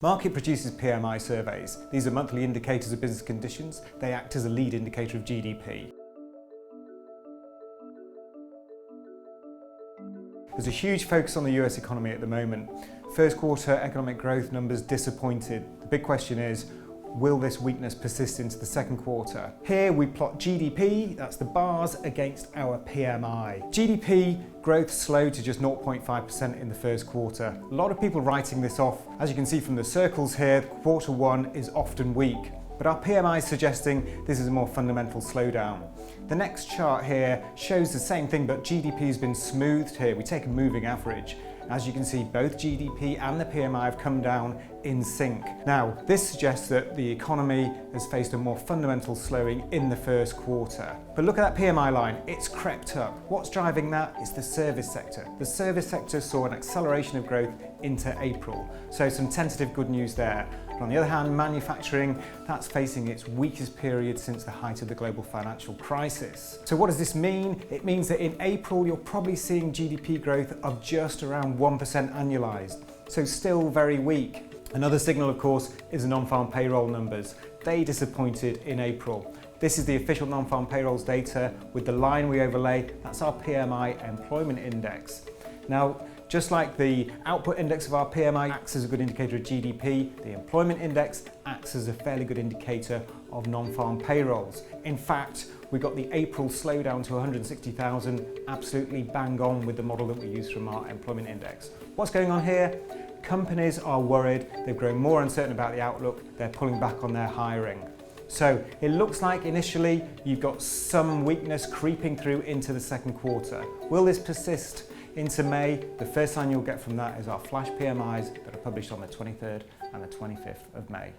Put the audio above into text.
Markit produces PMI surveys. These are monthly indicators of business conditions. They act as a lead indicator of GDP. There's a huge focus on the US economy at the moment. First quarter economic growth numbers disappointed. The big question is, will this weakness persist into the second quarter? Here we plot GDP, that's the bars, against our PMI. GDP growth slowed to just 0.5% in the first quarter. A lot of people writing this off. As you can see from the circles here, quarter one is often weak. But our PMI is suggesting this is a more fundamental slowdown. The next chart here shows the same thing, but GDP has been smoothed here. We take a moving average. As you can see, both GDP and the PMI have come down in sync. Now, this suggests that the economy has faced a more fundamental slowing in the first quarter. But look at that PMI line, it's crept up. What's driving that? It's the service sector. The service sector saw an acceleration of growth into April. So some tentative good news there. But on the other hand, manufacturing, that's facing its weakest period since the height of the global financial crisis. So what does this mean? It means that in April, you're probably seeing GDP growth of just around 1% annualized. So still very weak. Another signal, of course, is the non-farm payroll numbers. They disappointed in April. This is the official non-farm payrolls data with the line we overlay. That's our PMI employment index. Now, just like the output index of our PMI acts as a good indicator of GDP, the employment index acts as a fairly good indicator of non-farm payrolls. In fact, we got the April slowdown to 160,000 absolutely bang on with the model that we use from our employment index. What's going on here? Companies are worried, they've grown more uncertain about the outlook, they're pulling back on their hiring. So it looks like initially you've got some weakness creeping through into the second quarter. Will this persist into May? The first sign you'll get from that is our flash PMIs that are published on the 23rd and the 25th of May.